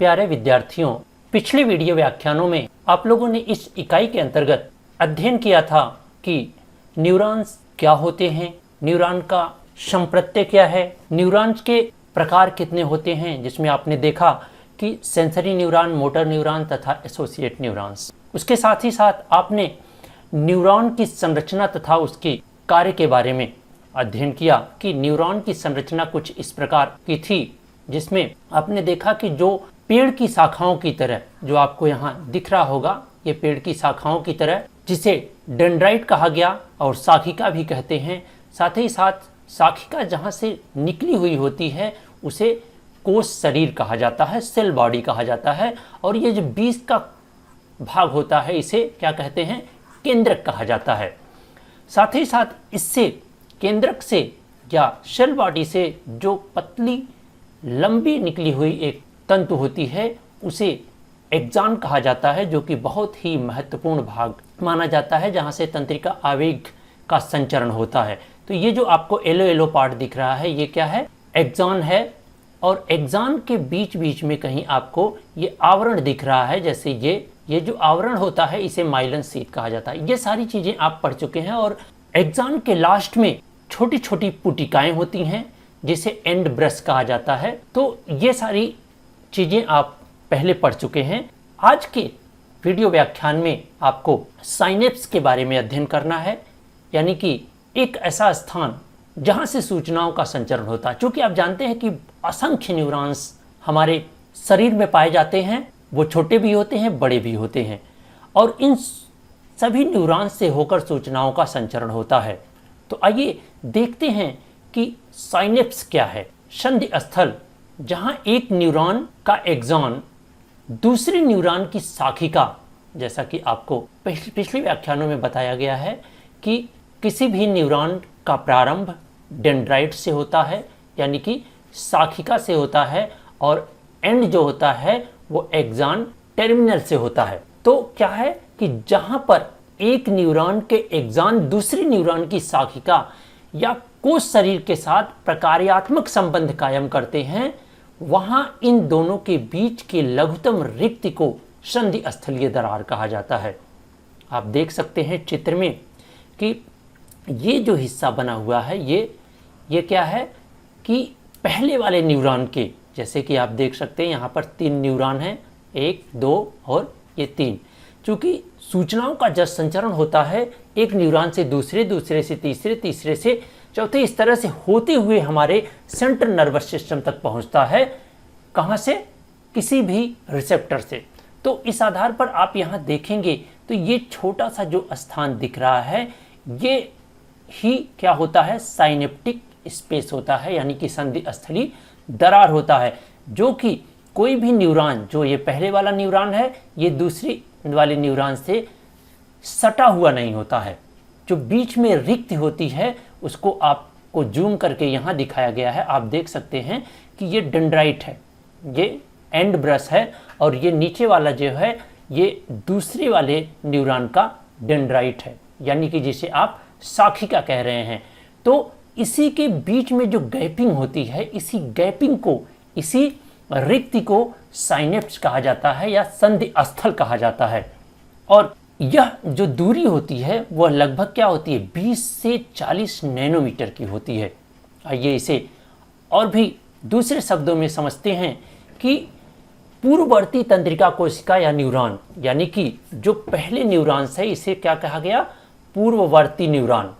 प्यारे विद्यार्थियों, पिछले वीडियो व्याख्यानों में आप लोगों ने इस इकाई के अंतर्गत अध्ययन किया था कि न्यूरॉन्स क्या होते हैं, न्यूरॉन का संप्रत्यय क्या है, न्यूरॉन्स के प्रकार कितने होते हैं, जिसमें आपने देखा कि सेंसरी न्यूरॉन, मोटर न्यूरॉन तथा एसोसिएट न्यूरॉन्स। उसके साथ ही साथ आपने न्यूरॉन की संरचना तथा उसके कार्य के बारे में अध्ययन किया कि न्यूरॉन की संरचना कुछ इस प्रकार की थी, जिसमें आपने देखा कि जो पेड़ की शाखाओं की तरह, जो आपको यहाँ दिख रहा होगा, ये पेड़ की शाखाओं की तरह, जिसे डेंड्राइट कहा गया और शाखिका भी कहते हैं। साथ ही साथ शाखिका जहाँ से निकली हुई होती है उसे कोश शरीर कहा जाता है, सेल बॉडी कहा जाता है। और ये जो बीच का भाग होता है इसे क्या कहते हैं, केंद्रक कहा जाता है। साथ ही साथ इससे केंद्रक से या सेल बॉडी से जो पतली लंबी निकली हुई एक तंतु होती है उसे एक्सॉन कहा जाता है, जो कि बहुत ही महत्वपूर्ण भाग माना जाता है, जहाँ से तंत्रिका आवेग का संचरण होता है। तो ये जो आपको येलो येलो पार्ट दिख रहा है ये क्या है, एक्सॉन है। और एक्सॉन के बीच बीच में कहीं आपको ये आवरण दिख रहा है, जैसे ये जो आवरण होता है इसे माइलन शीथ कहा जाता है। ये सारी चीज़ें आप पढ़ चुके हैं। और एक्सॉन के लास्ट में छोटी छोटी पुटिकाएँ होती हैं जिसे एंड ब्रश कहा जाता है। तो ये सारी चीज़ें आप पहले पढ़ चुके हैं। आज के वीडियो व्याख्यान में आपको साइनेप्स के बारे में अध्ययन करना है, यानी कि एक ऐसा स्थान जहां से सूचनाओं का संचरण होता है। चूँकि आप जानते हैं कि असंख्य न्यूरॉन्स हमारे शरीर में पाए जाते हैं, वो छोटे भी होते हैं, बड़े भी होते हैं, और इन सभी न्यूरॉन्स से होकर सूचनाओं का संचरण होता है। तो आइए देखते हैं कि साइनेप्स क्या है। संधि स्थल, जहां एक न्यूरॉन का एक्सॉन दूसरे न्यूरॉन की शाखिका, जैसा कि आपको पिछले व्याख्यानों में बताया गया है कि किसी भी न्यूरॉन का प्रारंभ डेंड्राइट से होता है, यानी कि शाखिका से होता है, और एंड जो होता है वो एक्सॉन टर्मिनल से होता है। तो क्या है कि जहां पर एक न्यूरॉन के एक्सॉन दूसरी न्यूरॉन की शाखिका या कोश शरीर के साथ प्रकार्यात्मक संबंध कायम करते हैं, वहां इन दोनों के बीच के लघुतम रिक्ति को संधि स्थलीय दरार कहा जाता है। आप देख सकते हैं चित्र में कि ये जो हिस्सा बना हुआ है ये क्या है कि पहले वाले न्यूरॉन के, जैसे कि आप देख सकते हैं यहाँ पर 3 न्यूरॉन हैं, 1, 2 और ये 3। चूँकि सूचनाओं का जब संचरण होता है एक न्यूरॉन से दूसरे, दूसरे से तीसरे, तीसरे से चौथे, इस तरह से होते हुए हमारे सेंट्रल नर्वस सिस्टम तक पहुंचता है। कहां से? किसी भी रिसेप्टर से। तो इस आधार पर आप यहां देखेंगे तो ये छोटा सा जो स्थान दिख रहा है ये ही क्या होता है, साइनेप्टिक स्पेस होता है, यानी कि संधि स्थली दरार होता है। जो कि कोई भी न्यूरॉन, जो ये पहले वाला न्यूरॉन है, ये दूसरी वाले न्यूरॉन से सटा हुआ नहीं होता है। जो बीच में रिक्त होती है उसको आपको जूम करके यहाँ दिखाया गया है। आप देख सकते हैं कि ये डेंड्राइट है, ये एंड ब्रश है, और ये नीचे वाला जो है ये दूसरे वाले न्यूरॉन का डेंड्राइट है, यानी कि जिसे आप शाखिका कह रहे हैं। तो इसी के बीच में जो गैपिंग होती है, इसी गैपिंग को, इसी रिक्ति को साइनेप्स कहा जाता है या संधि स्थल कहा जाता है। और यह जो दूरी होती है वह लगभग क्या होती है, 20 से 40 नैनोमीटर की होती है। आइए इसे और भी दूसरे शब्दों में समझते हैं कि पूर्ववर्ती तंत्रिका कोशिका या न्यूरॉन, यानी कि जो पहले न्यूरॉन्स है इसे क्या कहा गया, पूर्ववर्ती न्यूरॉन,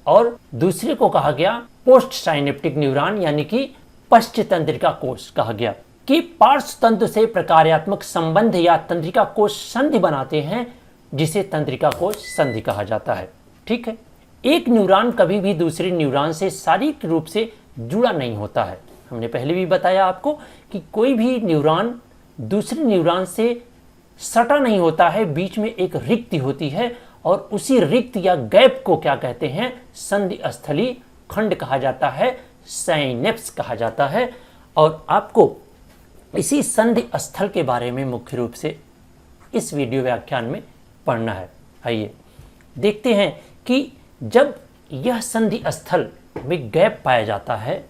और दूसरे को कहा गया पोस्ट साइनेप्टिक न्यूरॉन, यानी कि पश्च तंत्रिका कोश कहा गया। कि पार्श्व तंत्र से प्रकार्यात्मक संबंध या तंत्रिका कोश संधि बनाते हैं, जिसे तंत्रिका कोश संधि कहा जाता है। ठीक है, एक न्यूरॉन कभी भी दूसरे न्यूरॉन से शारीरिक रूप से जुड़ा नहीं होता है। हमने पहले भी बताया आपको कि कोई भी न्यूरॉन दूसरे न्यूरॉन से सटा नहीं होता है, बीच में एक रिक्ति होती है, और उसी रिक्त या गैप को क्या कहते हैं, संधि स्थली खंड कहा जाता है, साइनेप्स कहा जाता है। और आपको इसी संधि स्थल के बारे में मुख्य रूप से इस वीडियो व्याख्यान में पढ़ना है। आइए देखते हैं कि जब यह संधि स्थल में गैप पाया जाता है,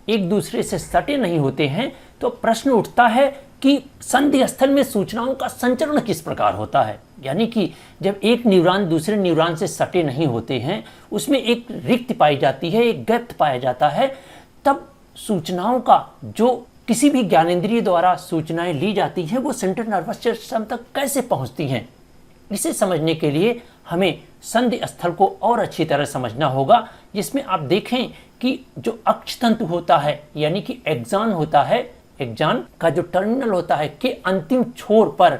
एक दूसरे से सटे नहीं होते हैं, तो प्रश्न उठता है कि संधि स्थल में सूचनाओं का संचरण किस प्रकार होता है। यानी कि जब एक न्यूरॉन दूसरे न्यूरॉन से सटे नहीं होते हैं, उसमें एक रिक्त पाई जाती है, एक गैप पाया जाता है, तब सूचनाओं का जो किसी भी ज्ञानेंद्रिय द्वारा सूचनाएं ली जाती हैं वो सेंट्रल नर्वस सिस्टम तक कैसे पहुंचती हैं। इसे समझने के लिए हमें संधि स्थल को और अच्छी तरह समझना होगा, जिसमें आप देखें कि जो अक्षतंतु होता है यानी कि एक्सॉन होता है, एक्सॉन का जो टर्मिनल होता है के अंतिम छोर पर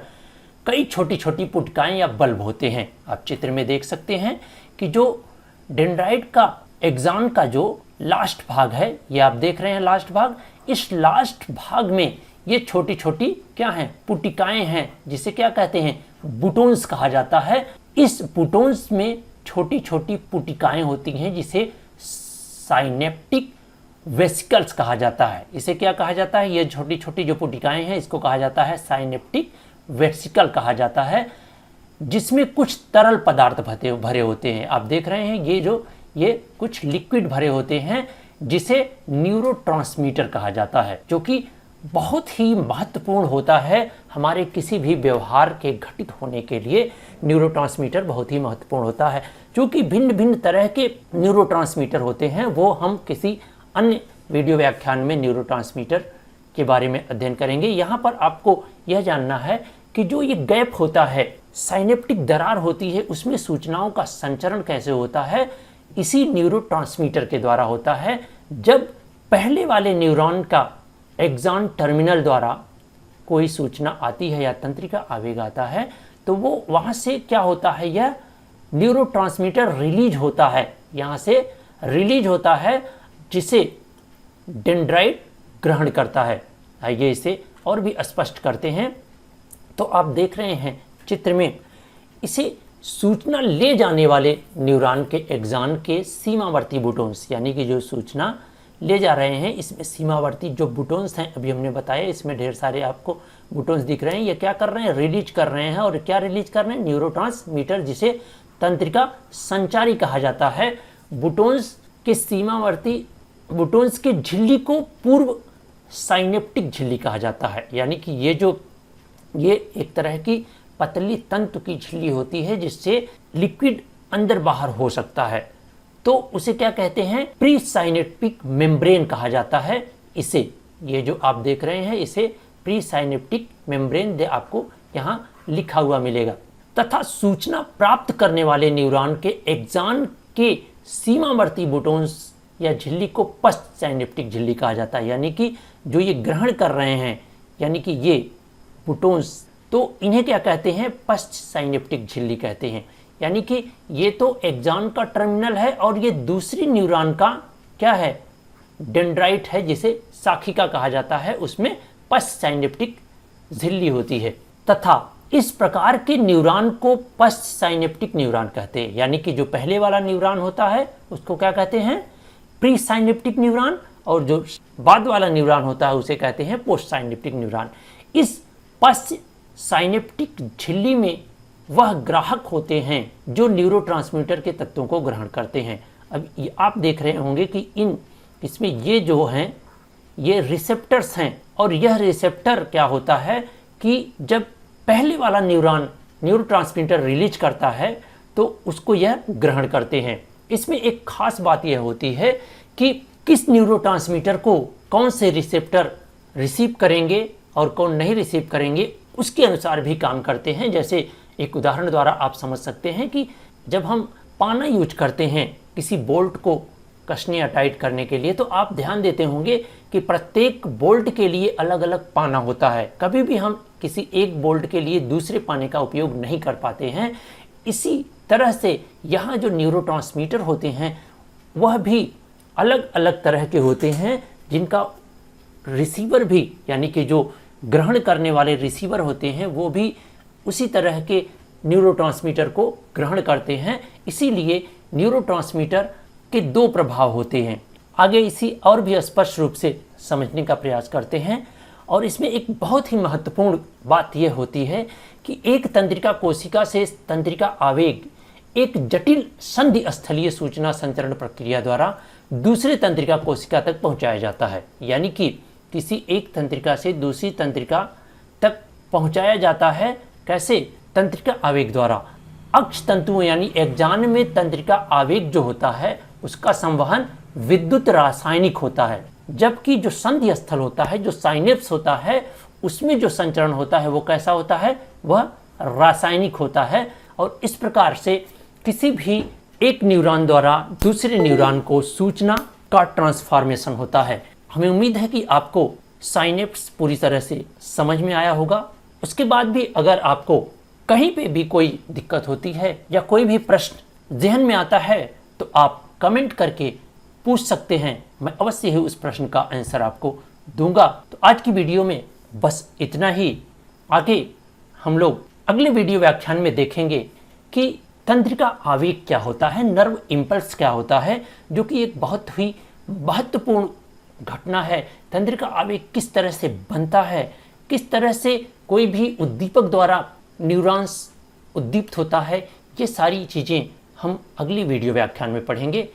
कई छोटी छोटी पुटकाएं या बल्ब होते हैं। आप चित्र में देख सकते हैं कि जो डेंड्राइट का एक्सॉन का जो लास्ट भाग है, ये आप देख रहे हैं लास्ट भाग, इस लास्ट भाग में ये छोटी छोटी क्या हैं, पुटिकाएं हैं, जिसे क्या कहते हैं, बुटोन्स कहा जाता है। इस बुटोन्स में छोटी छोटी पुटिकाएं होती हैं जिसे साइनेप्टिक वेसिकल्स कहा जाता है। इसे क्या कहा जाता है, ये छोटी छोटी जो पुटिकाएं हैं इसको कहा जाता है साइनेप्टिक वेसिकल कहा जाता है, जिसमें कुछ तरल पदार्थ भरे होते हैं। आप देख रहे हैं ये कुछ लिक्विड भरे होते हैं, जिसे न्यूरोट्रांसमीटर कहा जाता है, जो कि बहुत ही महत्वपूर्ण होता है हमारे किसी भी व्यवहार के घटित होने के लिए। न्यूरोट्रांसमीटर बहुत ही महत्वपूर्ण होता है। क्योंकि भिन्न भिन्न तरह के न्यूरोट्रांसमीटर होते हैं, वो हम किसी अन्य वीडियो व्याख्यान में न्यूरोट्रांसमीटर के बारे में अध्ययन करेंगे। यहाँ पर आपको यह जानना है कि जो ये गैप होता है, साइनेप्टिक दरार होती है, उसमें सूचनाओं का संचरण कैसे होता है, इसी न्यूरोट्रांसमीटर के द्वारा होता है। जब पहले वाले न्यूरॉन का एक्सॉन टर्मिनल द्वारा कोई सूचना आती है या तंत्रिका आवेग आता है, तो वो वहाँ से क्या होता है, यह न्यूरोट्रांसमीटर रिलीज होता है, यहाँ से रिलीज होता है, जिसे डेंड्राइट ग्रहण करता है। आइए इसे और भी स्पष्ट करते हैं। तो आप देख रहे हैं चित्र में, इसे सूचना ले जाने वाले न्यूरॉन के एक्सॉन के सीमावर्ती बुटोन्स, यानी कि जो सूचना ले जा रहे हैं, इसमें सीमावर्ती जो बुटोन्स हैं, अभी हमने बताया इसमें ढेर सारे आपको बुटोन्स दिख रहे हैं। ये क्या कर रहे हैं, रिलीज कर रहे हैं। और क्या रिलीज कर रहे हैं, न्यूरोट्रांसमीटर, जिसे तंत्रिका संचारी कहा जाता है। बुटोन्स के सीमावर्ती बुटोन्स के झिल्ली को पूर्व साइनेप्टिक झिल्ली कहा जाता है। यानी कि ये एक तरह की पतली तंतु की झिल्ली होती है, जिससे लिक्विड अंदर बाहर हो सकता है, तो उसे क्या कहते हैं, प्री साइनेप्टिक मेम्ब्रेन कहा जाता है। इसे ये जो आप देख रहे हैं, इसे प्री साइनेप्टिक मेम्ब्रेन आपको यहाँ लिखा हुआ मिलेगा। तथा सूचना प्राप्त करने वाले न्यूरॉन के एक्सॉन के सीमावर्ती बुटोन्स या झिल्ली को पश्च साइनेप्टिक झिल्ली कहा जाता है। यानी कि जो ये ग्रहण कर रहे हैं, यानी कि ये बुटोन्स, तो इन्हें क्या कहते हैं, पश्च साइनेप्टिक झिल्ली कहते हैं। यानी कि ये तो एक्सॉन का टर्मिनल है और ये दूसरी न्यूरॉन का क्या है, डेंड्राइट है, जिसे शाखिका कहा जाता है, उसमें पश्च साइनेप्टिक झिल्ली होती है। तथा इस प्रकार के न्यूरॉन को पश्च साइनेप्टिक न्यूरॉन कहते हैं। यानी कि जो पहले वाला न्यूरॉन होता है उसको क्या कहते हैं, प्री साइनेप्टिक न्यूरॉन, और जो बाद वाला न्यूरॉन होता है उसे कहते हैं पोस्ट साइनेप्टिक न्यूरॉन। इस पश्च साइनेप्टिक झिल्ली में वह ग्राहक होते हैं जो न्यूरोट्रांसमीटर के तत्वों को ग्रहण करते हैं। अब आप देख रहे होंगे कि इसमें ये जो हैं, ये रिसेप्टर्स हैं, और यह रिसेप्टर क्या होता है कि जब पहले वाला न्यूरॉन न्यूरोट्रांसमीटर रिलीज करता है तो उसको यह ग्रहण करते हैं। इसमें एक खास बात यह होती है कि किस न्यूरोट्रांसमीटर को कौन से रिसेप्टर रिसीव करेंगे और कौन नहीं रिसीव करेंगे, उसके अनुसार भी काम करते हैं। जैसे एक उदाहरण द्वारा आप समझ सकते हैं कि जब हम पाना यूज करते हैं किसी बोल्ट को कसने या टाइट करने के लिए, तो आप ध्यान देते होंगे कि प्रत्येक बोल्ट के लिए अलग अलग पाना होता है। कभी भी हम किसी एक बोल्ट के लिए दूसरे पाने का उपयोग नहीं कर पाते हैं। इसी तरह से यहाँ जो न्यूरोट्रांसमीटर होते हैं वह भी अलग अलग तरह के होते हैं, जिनका रिसीवर भी, यानी कि जो ग्रहण करने वाले रिसीवर होते हैं, वो भी उसी तरह के न्यूरोट्रांसमीटर को ग्रहण करते हैं। इसीलिए न्यूरोट्रांसमीटर के दो प्रभाव होते हैं। आगे इसी और भी स्पष्ट रूप से समझने का प्रयास करते हैं। और इसमें एक बहुत ही महत्वपूर्ण बात यह होती है कि एक तंत्रिका कोशिका से तंत्रिका आवेग एक जटिल संधि स्थलीय सूचना संचरण प्रक्रिया द्वारा दूसरे तंत्रिका कोशिका तक पहुंचाया जाता है। यानी कि किसी एक तंत्रिका से दूसरी तंत्रिका तक पहुंचाया जाता है। कैसे? तंत्रिका आवेग द्वारा। अक्ष तंतुओं यानी एक्जान में तंत्रिका आवेग जो होता है उसका संवहन विद्युत रासायनिक होता है, जबकि जो संधि स्थल होता है, जो साइनेप्स होता है, उसमें जो संचरण होता है वो कैसा होता है? वह रासायनिक होता है। और इस प्रकार से किसी भी एक न्यूरॉन द्वारा दूसरे न्यूरॉन को सूचना का ट्रांसफॉर्मेशन होता है। हमें उम्मीद है कि आपको साइनेप्स पूरी तरह से समझ में आया होगा। उसके बाद भी अगर आपको कहीं पे भी कोई दिक्कत होती है या कोई भी प्रश्न जहन में आता है तो आप कमेंट करके पूछ सकते हैं, मैं अवश्य ही उस प्रश्न का आंसर आपको दूंगा। तो आज की वीडियो में बस इतना ही। आगे हम लोग अगले वीडियो व्याख्यान में देखेंगे कि तंत्रिका आवेग क्या होता है, नर्व इम्पल्स क्या होता है, जो कि एक बहुत ही महत्वपूर्ण घटना है। तंत्रिका आवेग किस तरह से बनता है, किस तरह से कोई भी उद्दीपक द्वारा न्यूरॉन्स उद्दीप्त होता है, ये सारी चीज़ें हम अगली वीडियो व्याख्यान में पढ़ेंगे।